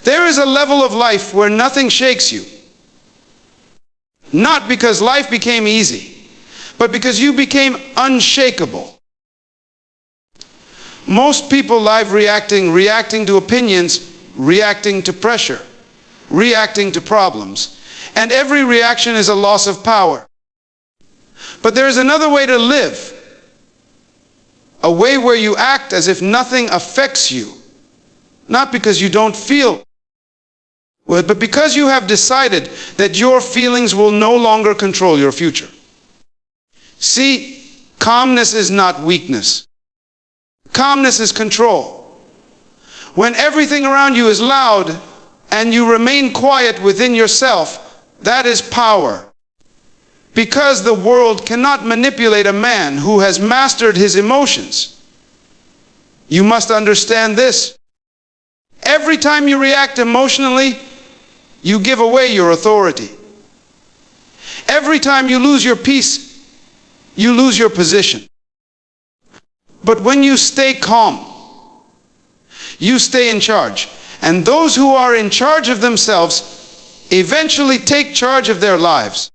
There is a level of life where nothing shakes you. Not because life became easy, but because you became unshakable. Most people live reacting to opinions, reacting to pressure, reacting to problems. And every reaction is a loss of power. But there is another way to live. A way where you act as if nothing affects you. Not because you don't feel, but because you have decided that your feelings will no longer control your future. See, calmness is not weakness. Calmness is control. When everything around you is loud and you remain quiet within yourself, that is power. Because the world cannot manipulate a man who has mastered his emotions. You must understand this. Every time you react emotionally, you give away your authority. Every time you lose your peace, you lose your position. But when you stay calm, you stay in charge. And those who are in charge of themselves eventually take charge of their lives.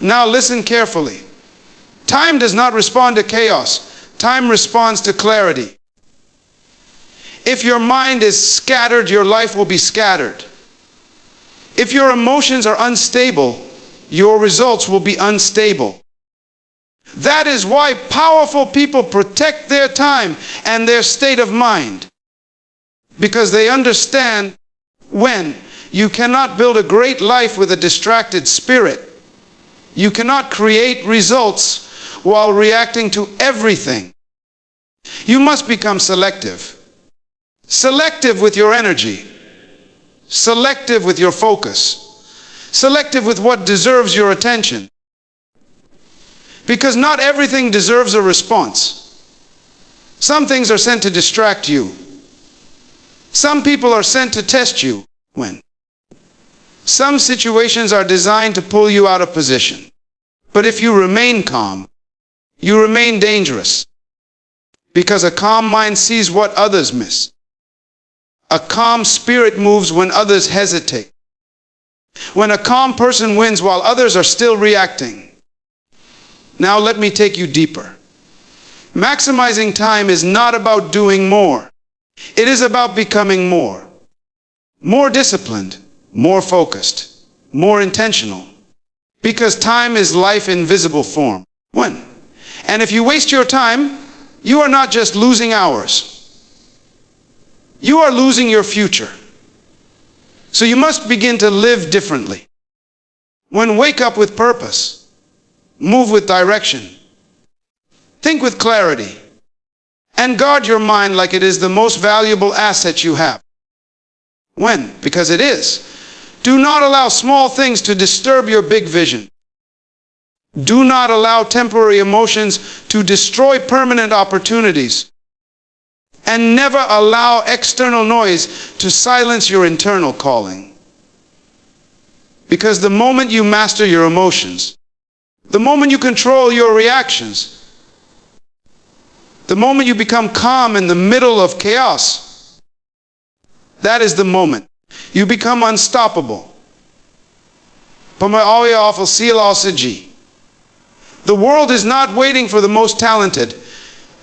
Now listen carefully. Time does not respond to chaos. Time responds to clarity. If your mind is scattered, your life will be scattered. If your emotions are unstable, your results will be unstable. That is why powerful people protect their time and their state of mind. Because they understand when you cannot build a great life with a distracted spirit. You cannot create results while reacting to everything. You must become selective. Selective with your energy. Selective with your focus. Selective with what deserves your attention. Because not everything deserves a response. Some things are sent to distract you. Some people are sent to test you. When? Some situations are designed to pull you out of position. But if you remain calm, you remain dangerous. Because a calm mind sees what others miss. A calm spirit moves when others hesitate. When a calm person wins while others are still reacting. Now let me take you deeper. Maximizing time is not about doing more. It is about becoming more. More disciplined, more focused, more intentional. Because time is life in visible form. When? And if you waste your time, you are not just losing hours. You are losing your future. So you must begin to live differently. When wake up with purpose. Move with direction. Think with clarity. And guard your mind like it is the most valuable asset you have. When? Because it is. Do not allow small things to disturb your big vision. Do not allow temporary emotions to destroy permanent opportunities. And never allow external noise to silence your internal calling. Because the moment you master your emotions, the moment you control your reactions, the moment you become calm in the middle of chaos, that is the moment. You become unstoppable. The world is not waiting for the most talented.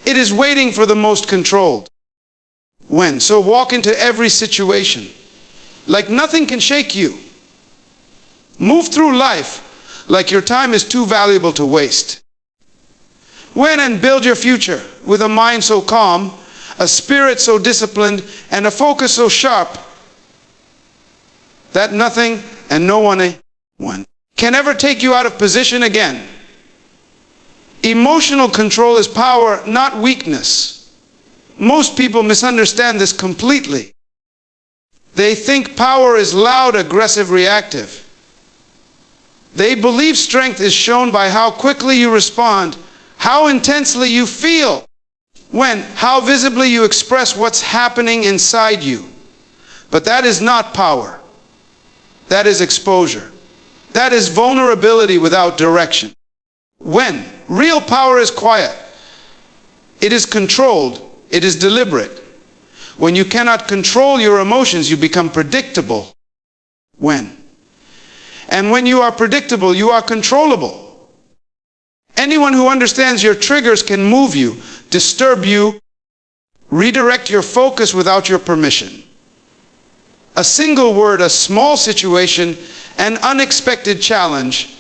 It is waiting for the most controlled. When? So walk into every situation like nothing can shake you. Move through life like your time is too valuable to waste. Win and build your future with a mind so calm, a spirit so disciplined, and a focus so sharp that nothing and no one can ever take you out of position again. Emotional control is power, not weakness. Most people misunderstand this completely. They think power is loud, aggressive, reactive. They believe strength is shown by how quickly you respond, how intensely you feel, how visibly you express what's happening inside you. But that is not power. That is exposure. That is vulnerability without direction. When? Real power is quiet. It is controlled. It is deliberate. When you cannot control your emotions, you become predictable. When? And when you are predictable, you are controllable. Anyone who understands your triggers can move you, disturb you, redirect your focus without your permission. A single word, a small situation, an unexpected challenge,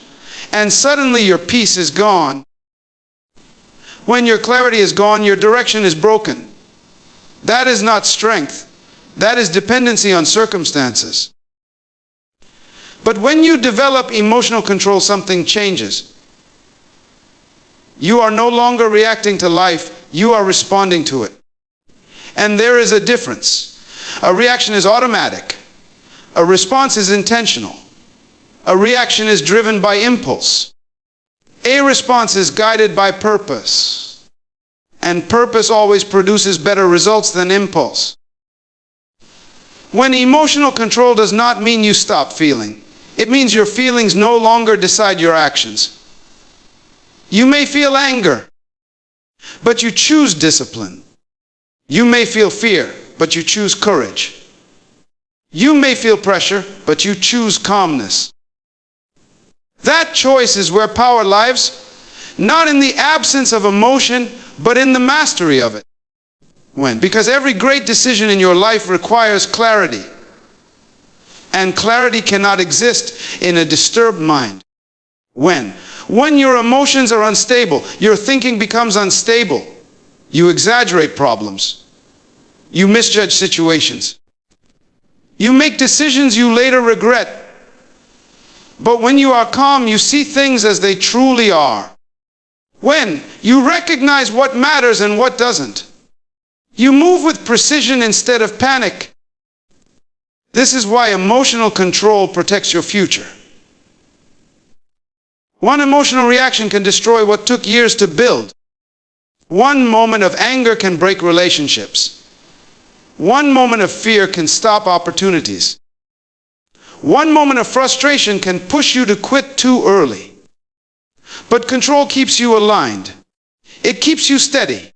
and suddenly your peace is gone. When your clarity is gone, your direction is broken. That is not strength. That is dependency on circumstances. But when you develop emotional control, something changes. You are no longer reacting to life, you are responding to it. And there is a difference. A reaction is automatic. A response is intentional. A reaction is driven by impulse. A response is guided by purpose. And purpose always produces better results than impulse. When emotional control does not mean you stop feeling, it means your feelings no longer decide your actions. You may feel anger, but you choose discipline. You may feel fear, but you choose courage. You may feel pressure, but you choose calmness. That choice is where power lies, not in the absence of emotion, but in the mastery of it. When? Because every great decision in your life requires clarity. And clarity cannot exist in a disturbed mind. When? When your emotions are unstable, your thinking becomes unstable. You exaggerate problems. You misjudge situations. You make decisions you later regret. But when you are calm, you see things as they truly are. When? You recognize what matters and what doesn't. You move with precision instead of panic. This is why emotional control protects your future. One emotional reaction can destroy what took years to build. One moment of anger can break relationships. One moment of fear can stop opportunities. One moment of frustration can push you to quit too early. But control keeps you aligned. It keeps you steady.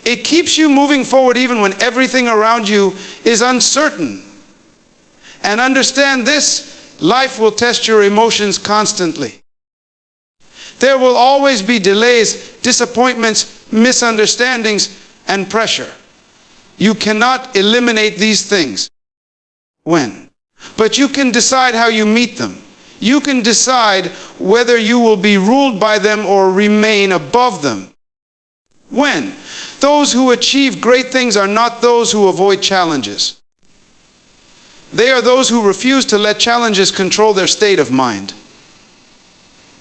It keeps you moving forward even when everything around you is uncertain. And understand this, life will test your emotions constantly. There will always be delays, disappointments, misunderstandings, and pressure. You cannot eliminate these things. When? But you can decide how you meet them. You can decide whether you will be ruled by them or remain above them. When? Those who achieve great things are not those who avoid challenges. They are those who refuse to let challenges control their state of mind.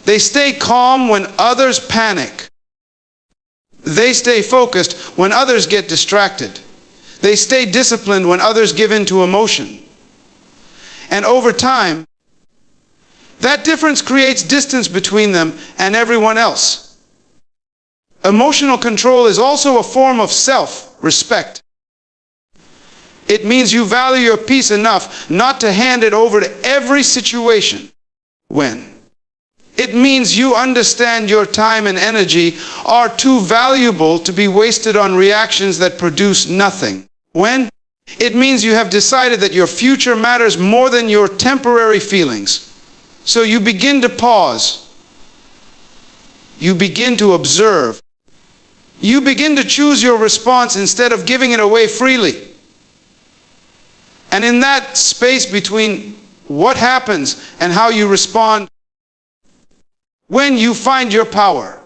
They stay calm when others panic. They stay focused when others get distracted. They stay disciplined when others give in to emotion. And over time, that difference creates distance between them and everyone else. Emotional control is also a form of self-respect. It means you value your peace enough not to hand it over to every situation. When? It means you understand your time and energy are too valuable to be wasted on reactions that produce nothing. When? It means you have decided that your future matters more than your temporary feelings. So you begin to pause. You begin to observe. You begin to choose your response instead of giving it away freely. And in that space between what happens and how you respond, when you find your power.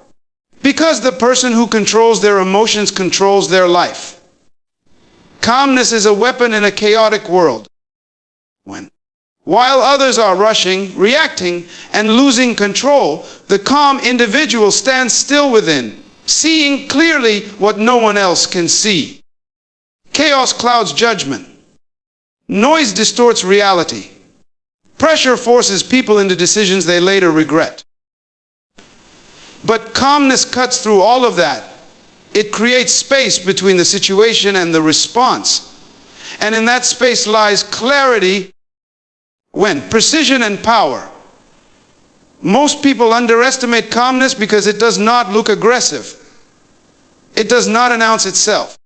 Because the person who controls their emotions controls their life. Calmness is a weapon in a chaotic world. When? While others are rushing, reacting, and losing control, the calm individual stands still within, seeing clearly what no one else can see. Chaos clouds judgment. Noise distorts reality. Pressure forces people into decisions they later regret. But calmness cuts through all of that. It creates space between the situation and the response. And in that space lies clarity. When? Precision and power. Most people underestimate calmness because it does not look aggressive. It does not announce itself.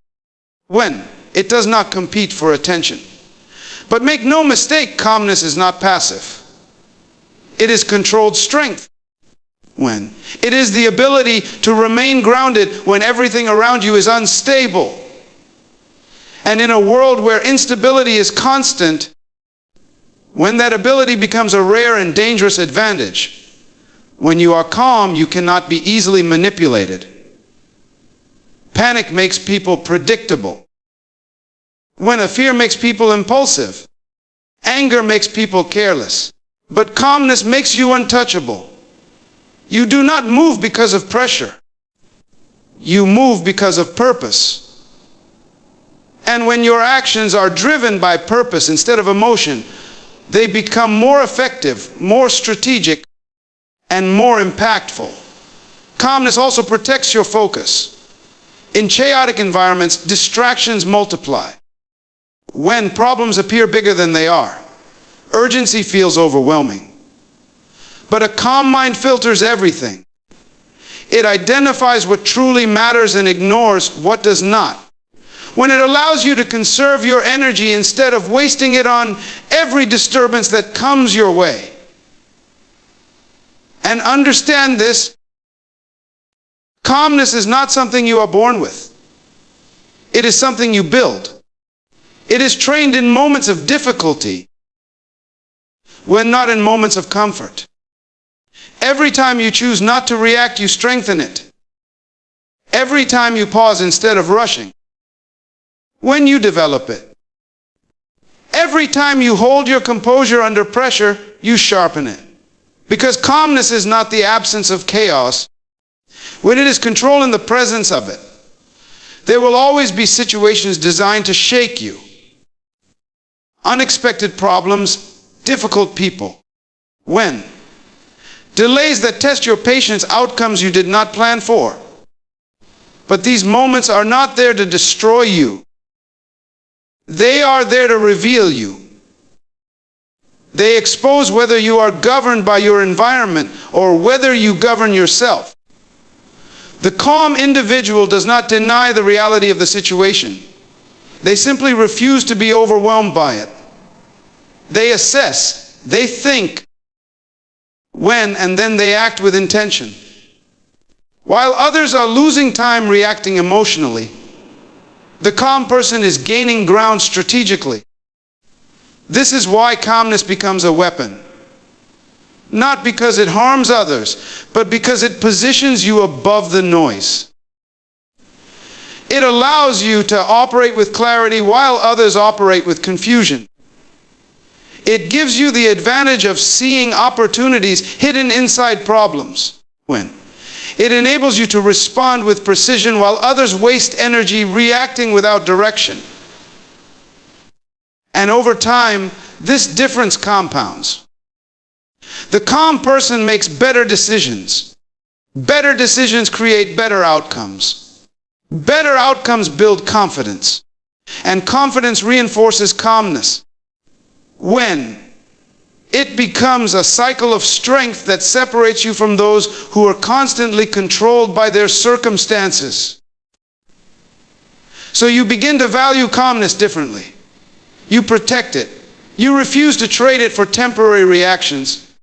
when it does not compete for attention. But make no mistake, calmness is not passive. It is controlled strength. When it is the ability to remain grounded when everything around you is unstable. And in a world where instability is constant, when that ability becomes a rare and dangerous advantage. When you are calm, you cannot be easily manipulated. Panic makes people predictable. When a fear makes people impulsive. Anger makes people careless. But calmness makes you untouchable. You do not move because of pressure. You move because of purpose. And when your actions are driven by purpose instead of emotion, they become more effective, more strategic, and more impactful. Calmness also protects your focus. In chaotic environments, distractions multiply. When problems appear bigger than they are, urgency feels overwhelming. But a calm mind filters everything. It identifies what truly matters and ignores what does not. When it allows you to conserve your energy instead of wasting it on every disturbance that comes your way. And understand this, calmness is not something you are born with. It is something you build. It is trained in moments of difficulty, when not in moments of comfort. Every time you choose not to react, you strengthen it. Every time you pause instead of rushing, when you develop it. Every time you hold your composure under pressure, you sharpen it. Because calmness is not the absence of chaos. When it is control in the presence of it, there will always be situations designed to shake you. Unexpected problems, difficult people. When? Delays that test your patience, outcomes you did not plan for. But these moments are not there to destroy you. They are there to reveal you. They expose whether you are governed by your environment or whether you govern yourself. The calm individual does not deny the reality of the situation. They simply refuse to be overwhelmed by it. They assess, they think, when, and then they act with intention. While others are losing time reacting emotionally, the calm person is gaining ground strategically. This is why calmness becomes a weapon. Not because it harms others, but because it positions you above the noise. It allows you to operate with clarity while others operate with confusion. It gives you the advantage of seeing opportunities hidden inside problems. When? It enables you to respond with precision while others waste energy reacting without direction. And over time, this difference compounds. The calm person makes better decisions. Better decisions create better outcomes. Better outcomes build confidence. And confidence reinforces calmness. When? It becomes a cycle of strength that separates you from those who are constantly controlled by their circumstances. So you begin to value calmness differently. You protect it. You refuse to trade it for temporary reactions.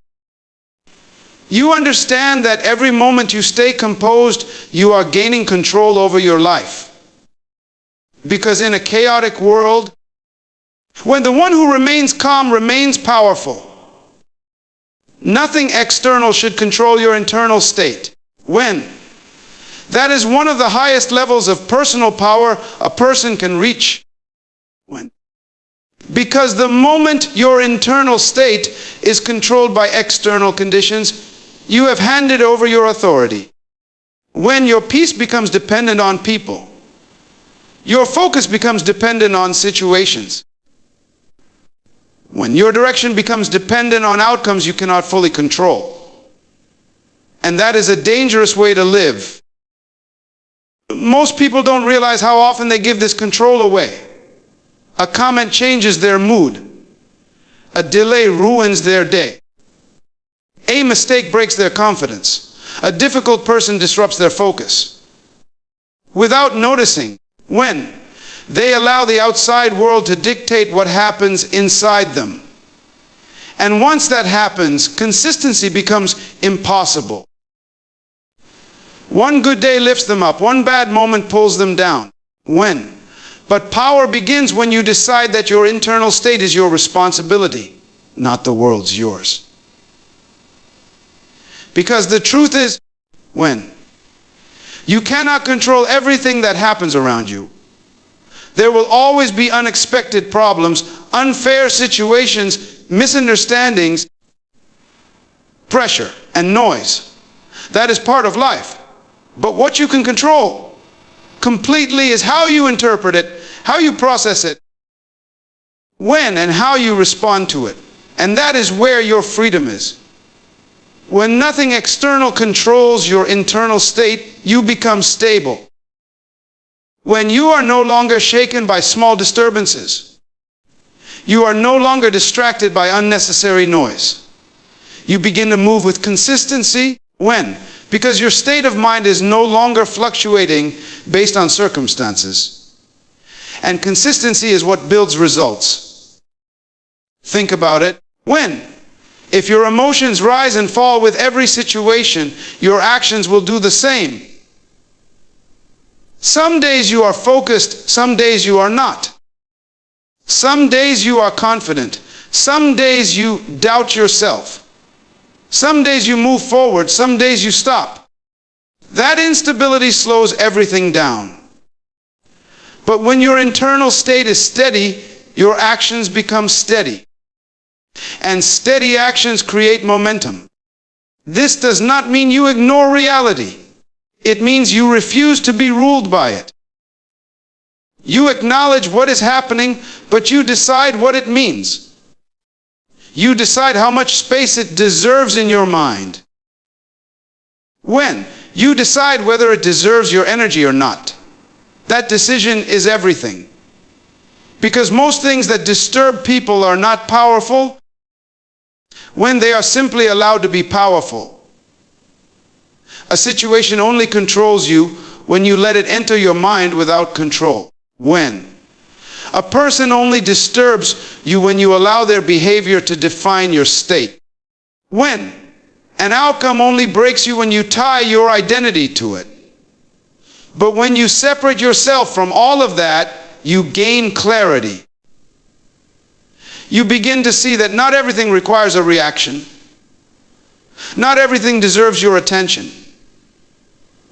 You understand that every moment you stay composed, you are gaining control over your life. Because in a chaotic world, when the one who remains calm remains powerful, nothing external should control your internal state. When? That is one of the highest levels of personal power a person can reach. When? Because the moment your internal state is controlled by external conditions, you have handed over your authority. When your peace becomes dependent on people, your focus becomes dependent on situations. When your direction becomes dependent on outcomes you cannot fully control. And that is a dangerous way to live. Most people don't realize how often they give this control away. A comment changes their mood. A delay ruins their day. A mistake breaks their confidence. A difficult person disrupts their focus. Without noticing, when? They allow the outside world to dictate what happens inside them. And once that happens, consistency becomes impossible. One good day lifts them up, one bad moment pulls them down. When? But power begins when you decide that your internal state is your responsibility, not the world's yours. Because the truth is, when? You cannot control everything that happens around you. There will always be unexpected problems, unfair situations, misunderstandings, pressure, and noise. That is part of life. But what you can control completely is how you interpret it, how you process it, when and how you respond to it. And that is where your freedom is. When nothing external controls your internal state, you become stable. When you are no longer shaken by small disturbances, you are no longer distracted by unnecessary noise. You begin to move with consistency. When? Because your state of mind is no longer fluctuating based on circumstances. And consistency is what builds results. Think about it. When? If your emotions rise and fall with every situation, your actions will do the same. Some days you are focused, some days you are not. Some days you are confident, some days you doubt yourself. Some days you move forward, some days you stop. That instability slows everything down. But when your internal state is steady, your actions become steady. And steady actions create momentum. This does not mean you ignore reality. It means you refuse to be ruled by it. You acknowledge what is happening, but you decide what it means. You decide how much space it deserves in your mind. When? You decide whether it deserves your energy or not. That decision is everything. Because most things that disturb people are not powerful when they are simply allowed to be powerful. A situation only controls you when you let it enter your mind without control. When? A person only disturbs you when you allow their behavior to define your state. When? An outcome only breaks you when you tie your identity to it. But when you separate yourself from all of that, you gain clarity. You begin to see that not everything requires a reaction. Not everything deserves your attention.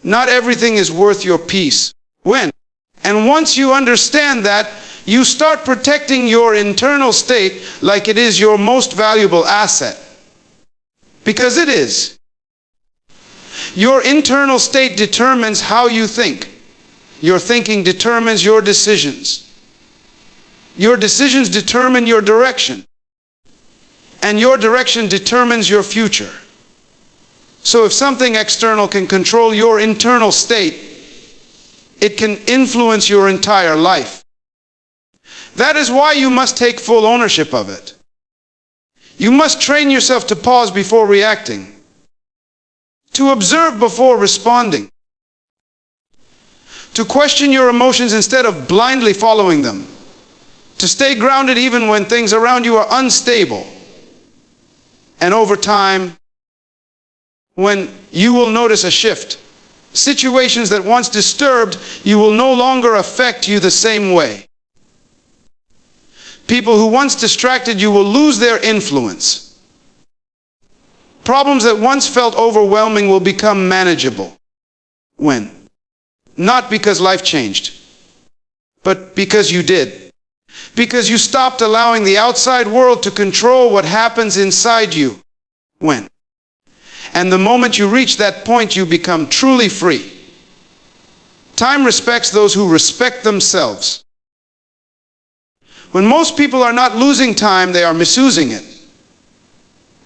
Not everything is worth your peace. When? And once you understand that, you start protecting your internal state like it is your most valuable asset. Because it is. Your internal state determines how you think. Your thinking determines your decisions. Your decisions determine your direction. And your direction determines your future. So if something external can control your internal state, it can influence your entire life. That is why you must take full ownership of it. You must train yourself to pause before reacting, to observe before responding, to question your emotions instead of blindly following them, to stay grounded even when things around you are unstable. And over time, when you will notice a shift, situations that once disturbed you will no longer affect you the same way. People who once distracted you will lose their influence. Problems that once felt overwhelming will become manageable. When? Not because life changed, but because you did. Because you stopped allowing the outside world to control what happens inside you. When? And the moment you reach that point, you become truly free. Time respects those who respect themselves. When most people are not losing time, they are misusing it.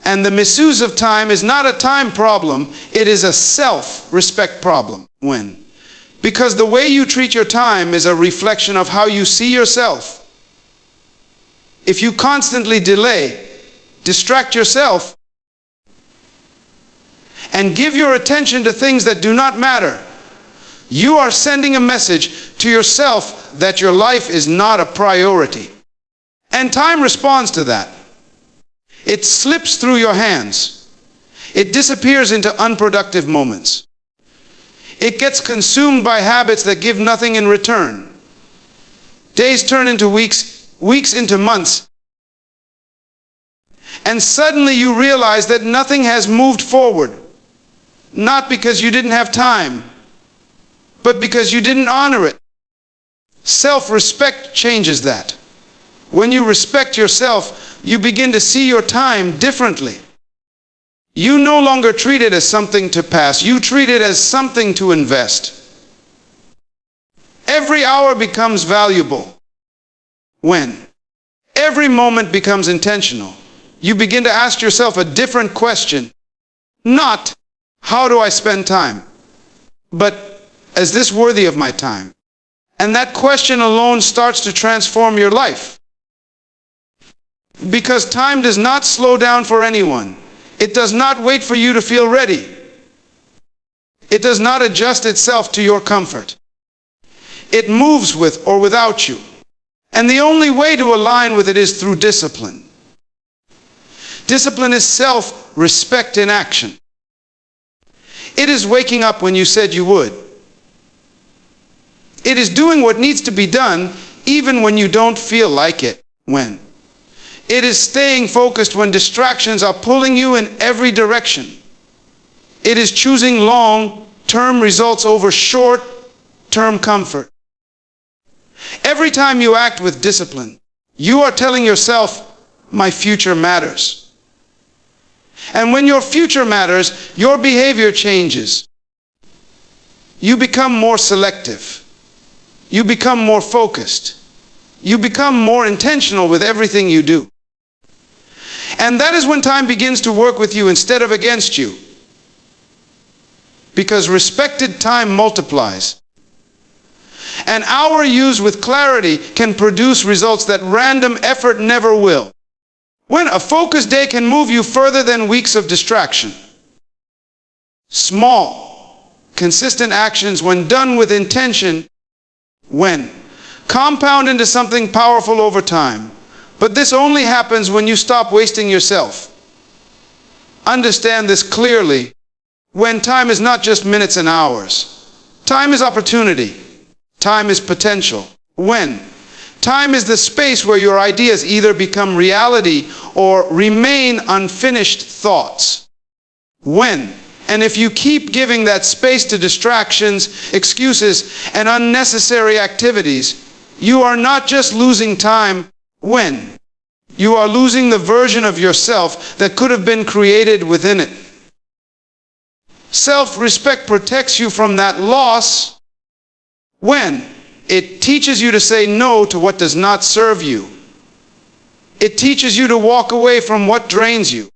And the misuse of time is not a time problem, it is a self-respect problem. When? Because the way you treat your time is a reflection of how you see yourself. If you constantly delay, distract yourself, and give your attention to things that do not matter, You are sending a message to yourself that your life is not a priority. And time responds to that. It slips through your hands. It disappears into unproductive moments. It gets consumed by habits that give nothing in return. Days turn into weeks, weeks into months. And suddenly you realize that nothing has moved forward. Not because you didn't have time, but because you didn't honor it. Self-respect changes that. When you respect yourself, you begin to see your time differently. You no longer treat it as something to pass. You treat it as something to invest. Every hour becomes valuable. When every moment becomes intentional, you begin to ask yourself a different question. Not, how do I spend time? But, is this worthy of my time? And that question alone starts to transform your life. Because time does not slow down for anyone. It does not wait for you to feel ready. It does not adjust itself to your comfort. It moves with or without you. And the only way to align with it is through discipline. Discipline is self-respect in action. It is waking up when you said you would. It is doing what needs to be done even when you don't feel like it. When it is staying focused when distractions are pulling you in every direction. It is choosing long-term results over short-term comfort. Every time you act with discipline, you are telling yourself, my future matters. And when your future matters, your behavior changes. You become more selective. You become more focused. You become more intentional with everything you do. And that is when time begins to work with you instead of against you. Because respected time multiplies. An hour used with clarity can produce results that random effort never will. When a focused day can move you further than weeks of distraction. Small, consistent actions, when done with intention, compound into something powerful over time. But this only happens when you stop wasting yourself. Understand this clearly. When time is not just minutes and hours. Time is opportunity. Time is potential. When time is the space where your ideas either become reality or remain unfinished thoughts. When, and if you keep giving that space to distractions, excuses, and unnecessary activities, you are not just losing time. When you are losing the version of yourself that could have been created within it. Self-respect protects you from that loss. When it teaches you to say no to what does not serve you. It teaches you to walk away from what drains you.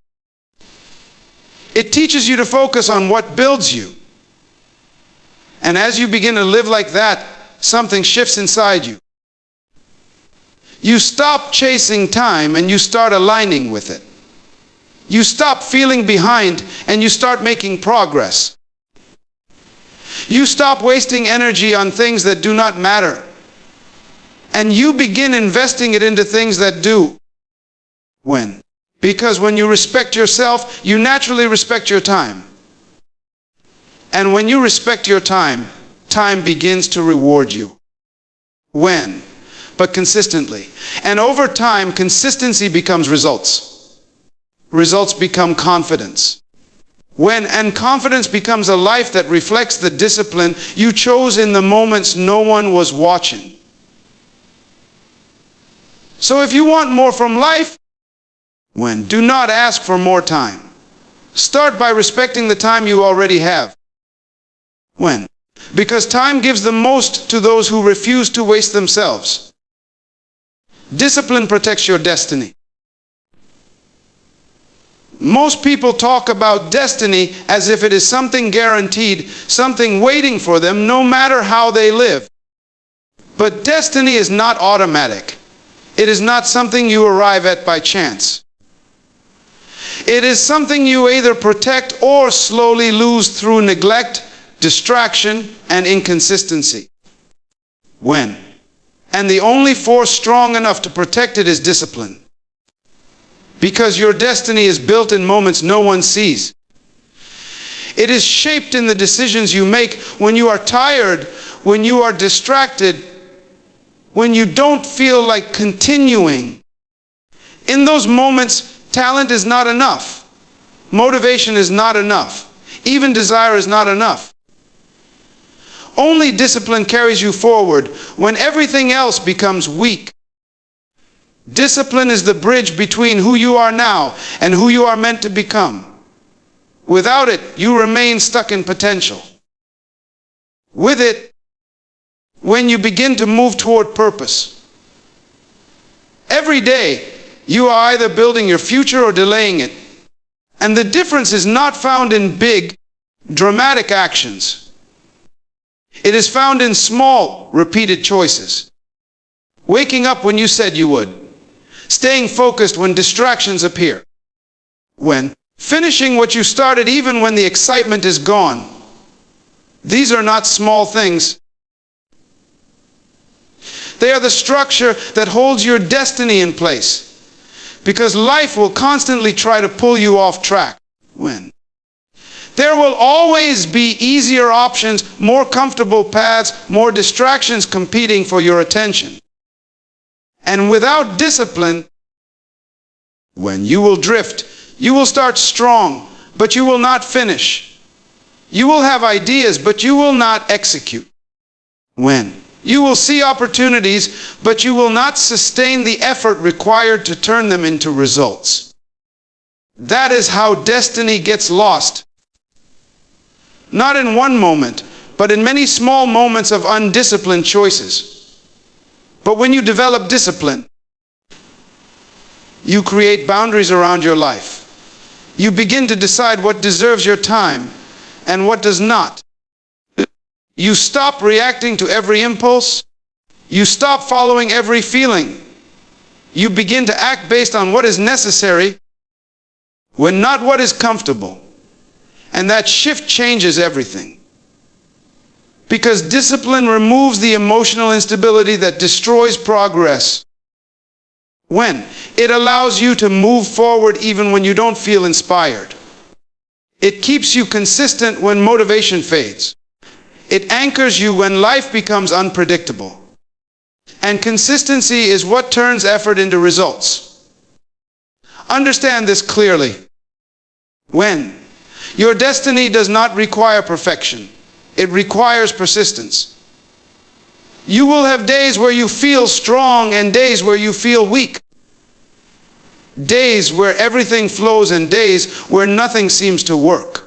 It teaches you to focus on what builds you. And as you begin to live like that, something shifts inside you. You stop chasing time and you start aligning with it. You stop feeling behind and you start making progress. You stop wasting energy on things that do not matter. And you begin investing it into things that do. When? Because when you respect yourself, you naturally respect your time. And when you respect your time, time begins to reward you. When? But consistently. And over time, consistency becomes results. Results become confidence. When and confidence becomes a life that reflects the discipline you chose in the moments no one was watching. So if you want more from life, do not ask for more time. Start by respecting the time you already have. Because time gives the most to those who refuse to waste themselves. Discipline protects your destiny. Most people talk about destiny as if it is something guaranteed, something waiting for them no matter how they live. But destiny is not automatic. It is not something you arrive at by chance. It is something you either protect or slowly lose through neglect, distraction, and inconsistency. When? And the only force strong enough to protect it is discipline. Because your destiny is built in moments no one sees. It is shaped in the decisions you make when you are tired, when you are distracted, when you don't feel like continuing. In those moments, talent is not enough. Motivation is not enough. Even desire is not enough. Only discipline carries you forward when everything else becomes weak. Discipline is the bridge between who you are now and who you are meant to become. Without it, you remain stuck in potential. With it, when you begin to move toward purpose. Every day, you are either building your future or delaying it. And the difference is not found in big, dramatic actions. It is found in small, repeated choices. Waking up when you said you would. Staying focused when distractions appear. When finishing what you started even when the excitement is gone. These are not small things. They are the structure that holds your destiny in place. Because life will constantly try to pull you off track. When? There will always be easier options, more comfortable paths, more distractions competing for your attention. And without discipline, when you will drift, you will start strong, but you will not finish. You will have ideas, but you will not execute. When? You will see opportunities, but you will not sustain the effort required to turn them into results. That is how destiny gets lost. Not in one moment, but in many small moments of undisciplined choices. But when you develop discipline, you create boundaries around your life. You begin to decide what deserves your time and what does not. You stop reacting to every impulse. You stop following every feeling. You begin to act based on what is necessary, when not what is comfortable. And that shift changes everything. Because discipline removes the emotional instability that destroys progress. When? It allows you to move forward even when you don't feel inspired. It keeps you consistent when motivation fades. It anchors you when life becomes unpredictable. And consistency is what turns effort into results. Understand this clearly. When? Your destiny does not require perfection. It requires persistence. You will have days where you feel strong and days where you feel weak. Days where everything flows and days where nothing seems to work.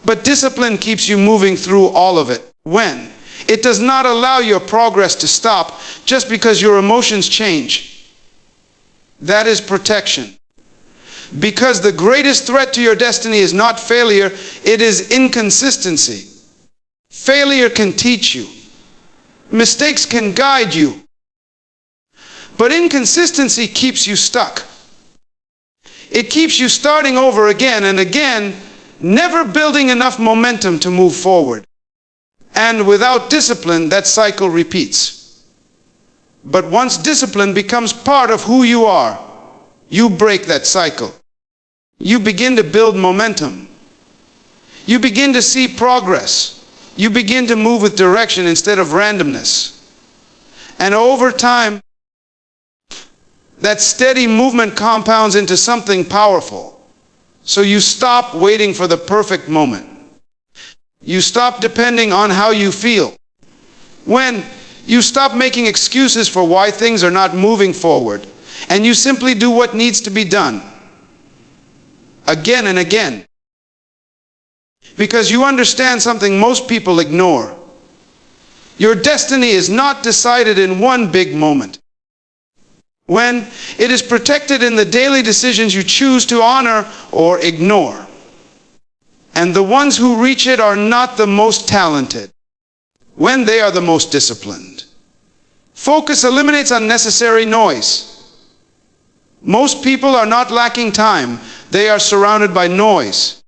But discipline keeps you moving through all of it. When? It does not allow your progress to stop just because your emotions change. That is protection. Because the greatest threat to your destiny is not failure, it is inconsistency. Failure can teach you. Mistakes can guide you. But inconsistency keeps you stuck. It keeps you starting over again and again, never building enough momentum to move forward. And without discipline, that cycle repeats. But once discipline becomes part of who you are, you break that cycle. You begin to build momentum. You begin to see progress. You begin to move with direction instead of randomness. And over time, that steady movement compounds into something powerful. So you stop waiting for the perfect moment. You stop depending on how you feel. When you stop making excuses for why things are not moving forward, and you simply do what needs to be done. Again and again. Because you understand something most people ignore. Your destiny is not decided in one big moment. When it is protected in the daily decisions you choose to honor or ignore. And the ones who reach it are not the most talented, when they are the most disciplined. Focus eliminates unnecessary noise. Most people are not lacking time, they are surrounded by noise.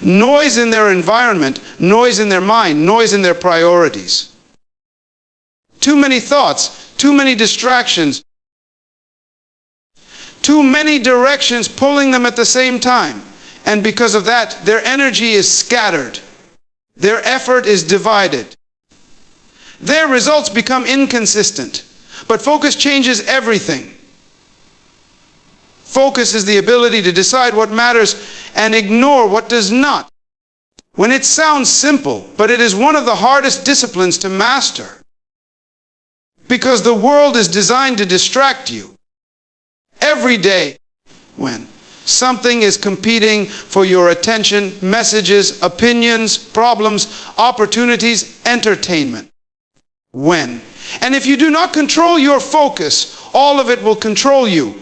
Noise in their environment, noise in their mind, noise in their priorities. Too many thoughts, too many distractions, too many directions pulling them at the same time. And because of that, their energy is scattered. Their effort is divided. Their results become inconsistent. But focus changes everything. Focus is the ability to decide what matters and ignore what does not. When it sounds simple, but it is one of the hardest disciplines to master. Because the world is designed to distract you. Every day, when something is competing for your attention, messages, opinions, problems, opportunities, entertainment. When. And if you do not control your focus, all of it will control you.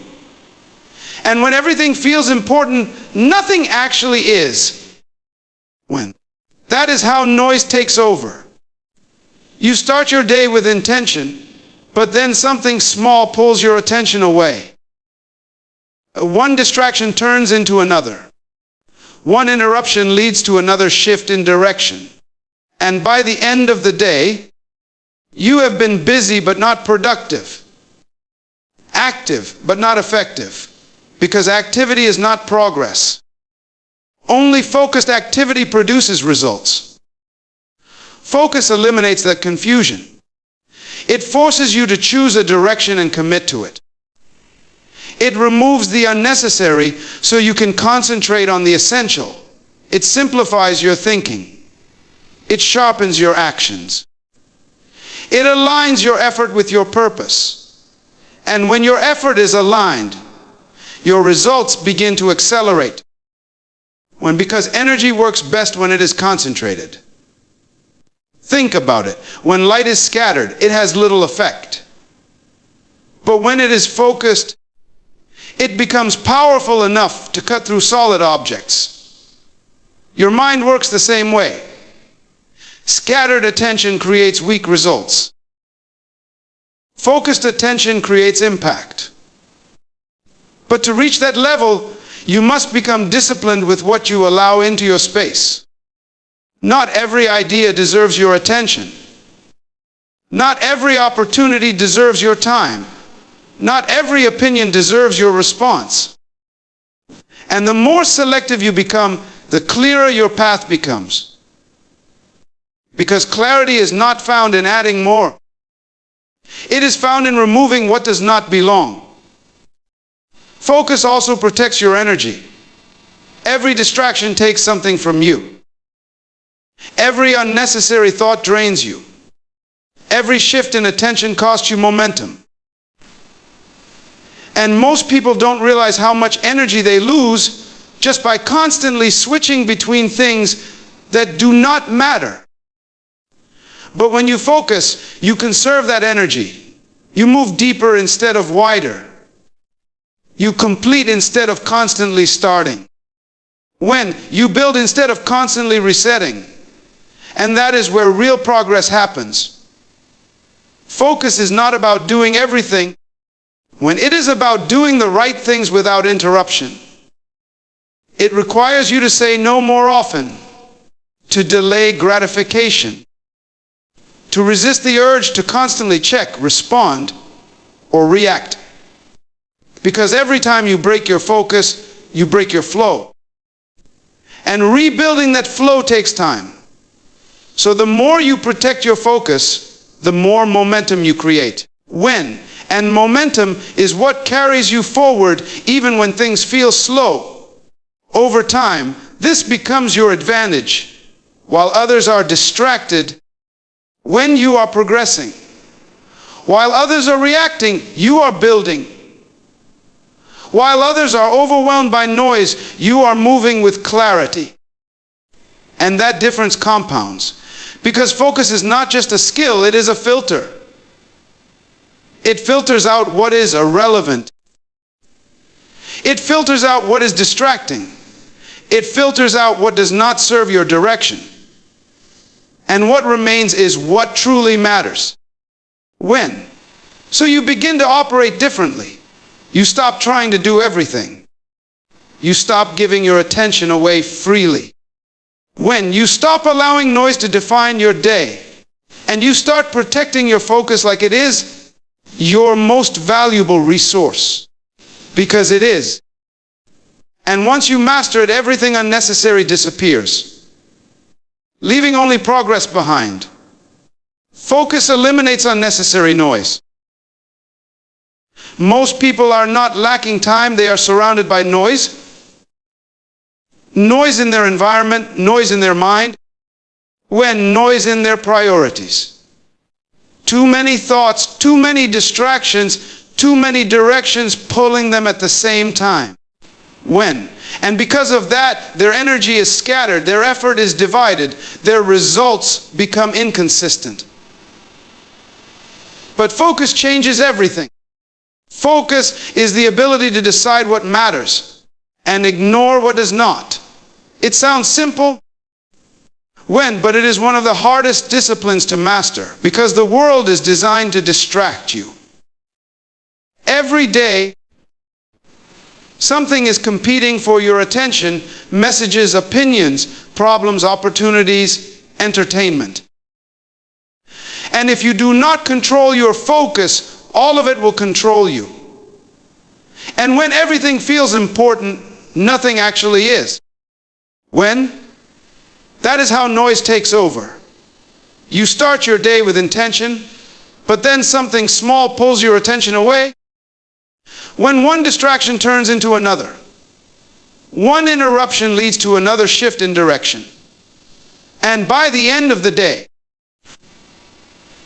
And when everything feels important, nothing actually is. When. That is how noise takes over. You start your day with intention, but then something small pulls your attention away. One distraction turns into another. One interruption leads to another shift in direction. And by the end of the day, you have been busy but not productive. Active but not effective. Because activity is not progress. Only focused activity produces results. Focus eliminates that confusion. It forces you to choose a direction and commit to it. It removes the unnecessary so you can concentrate on the essential. It simplifies your thinking. It sharpens your actions. It aligns your effort with your purpose. And when your effort is aligned, your results begin to accelerate. Because energy works best when it is concentrated. Think about it. When light is scattered, it has little effect. But when it is focused, it becomes powerful enough to cut through solid objects. Your mind works the same way. Scattered attention creates weak results. Focused attention creates impact. But to reach that level, you must become disciplined with what you allow into your space. Not every idea deserves your attention. Not every opportunity deserves your time. Not every opinion deserves your response. And the more selective you become, the clearer your path becomes. Because clarity is not found in adding more. It is found in removing what does not belong. Focus also protects your energy. Every distraction takes something from you. Every unnecessary thought drains you. Every shift in attention costs you momentum. And most people don't realize how much energy they lose just by constantly switching between things that do not matter. But when you focus, you conserve that energy. You move deeper instead of wider. You complete instead of constantly starting. When you build instead of constantly resetting. And that is where real progress happens. Focus is not about doing everything, when it is about doing the right things without interruption. It requires you to say no more often, to delay gratification, to resist the urge to constantly check, respond, or react. Because every time you break your focus, you break your flow. And rebuilding that flow takes time. So the more you protect your focus, the more momentum you create. And momentum is what carries you forward even when things feel slow. Over time, this becomes your advantage. While others are distracted, when you are progressing. While others are reacting, you are building. While others are overwhelmed by noise, you are moving with clarity. And that difference compounds. Because focus is not just a skill, it is a filter. It filters out what is irrelevant. It filters out what is distracting. It filters out what does not serve your direction. And what remains is what truly matters. When? So you begin to operate differently. You stop trying to do everything. You stop giving your attention away freely. When you stop allowing noise to define your day, and you start protecting your focus like it is your most valuable resource, because it is. And once you master it, everything unnecessary disappears, leaving only progress behind. Focus eliminates unnecessary noise. Most people are not lacking time, they are surrounded by noise. Noise in their environment, noise in their mind, noise in their priorities. Too many thoughts, too many distractions, too many directions pulling them at the same time. And because of that, their energy is scattered, their effort is divided, their results become inconsistent. But focus changes everything. Focus is the ability to decide what matters and ignore what does not. It sounds simple, but it is one of the hardest disciplines to master, because the world is designed to distract you. Every day, something is competing for your attention: messages, opinions, problems, opportunities, entertainment. And if you do not control your focus, all of it will control you. And when everything feels important, nothing actually is. That is how noise takes over. You start your day with intention, but then something small pulls your attention away. When one distraction turns into another, one interruption leads to another shift in direction. And by the end of the day,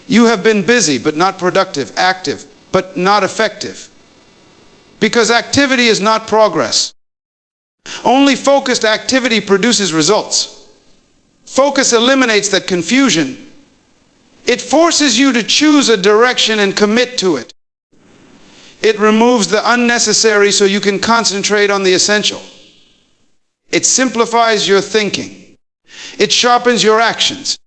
you have been busy but not productive, active but not effective. Because activity is not progress. Only focused activity produces results. Focus eliminates that confusion. It forces you to choose a direction and commit to it. It removes the unnecessary so you can concentrate on the essential. It simplifies your thinking. It sharpens your actions.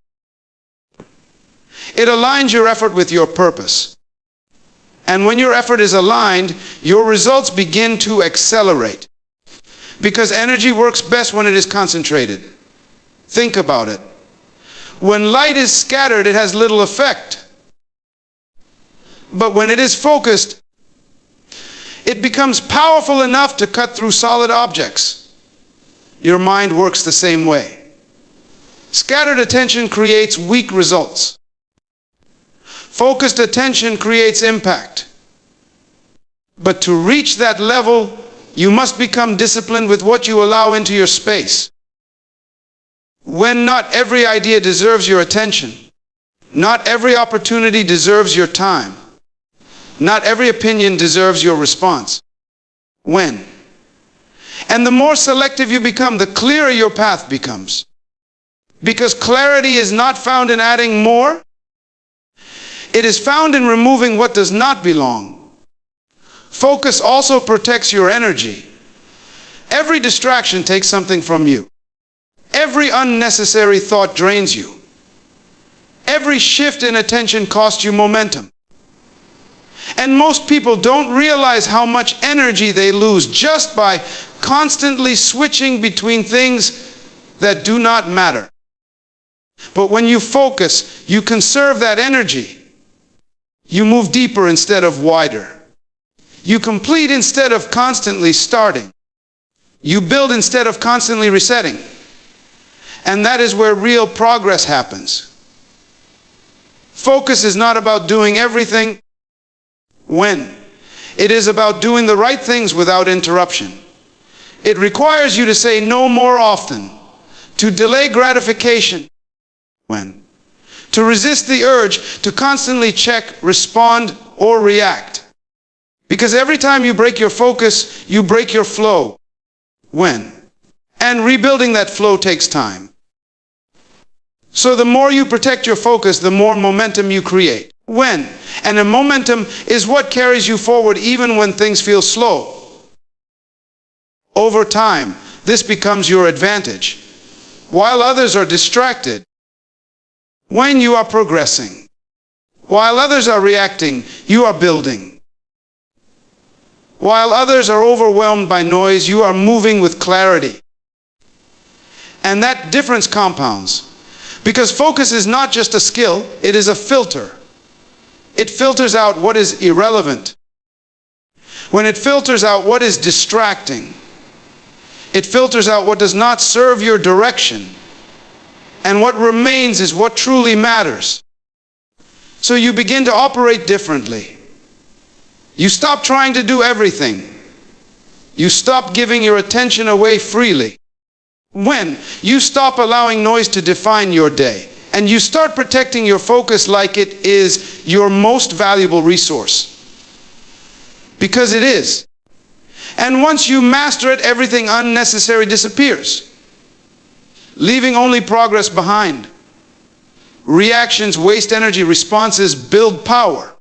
It aligns your effort with your purpose. And when your effort is aligned, your results begin to accelerate. Because energy works best when it is concentrated. Think about it. When light is scattered, it has little effect. But when it is focused, it becomes powerful enough to cut through solid objects. Your mind works the same way. Scattered attention creates weak results. Focused attention creates impact. But to reach that level, you must become disciplined with what you allow into your space. Not every idea deserves your attention. Not every opportunity deserves your time. Not every opinion deserves your response. And the more selective you become, the clearer your path becomes. Because clarity is not found in adding more. It is found in removing what does not belong. Focus also protects your energy. Every distraction takes something from you. Every unnecessary thought drains you. Every shift in attention costs you momentum. And most people don't realize how much energy they lose just by constantly switching between things that do not matter. But when you focus, you conserve that energy. You move deeper instead of wider. You complete instead of constantly starting. You build instead of constantly resetting. And that is where real progress happens. Focus is not about doing everything. It is about doing the right things without interruption. It requires you to say no more often, to delay gratification, to resist the urge to constantly check, respond, or react. Because every time you break your focus, you break your flow. And rebuilding that flow takes time. So the more you protect your focus, the more momentum you create. And the momentum is what carries you forward even when things feel slow. Over time, this becomes your advantage. While others are distracted, when you are progressing. While others are reacting, you are building. While others are overwhelmed by noise, you are moving with clarity. And that difference compounds. Because focus is not just a skill, it is a filter. It filters out what is irrelevant. When it filters out what is distracting, it filters out what does not serve your direction. And what remains is what truly matters. So you begin to operate differently. You stop trying to do everything. You stop giving your attention away freely. When you stop allowing noise to define your day, and you start protecting your focus like it is your most valuable resource. Because it is. And once you master it, everything unnecessary disappears, leaving only progress behind. Reactions waste energy, responses build power.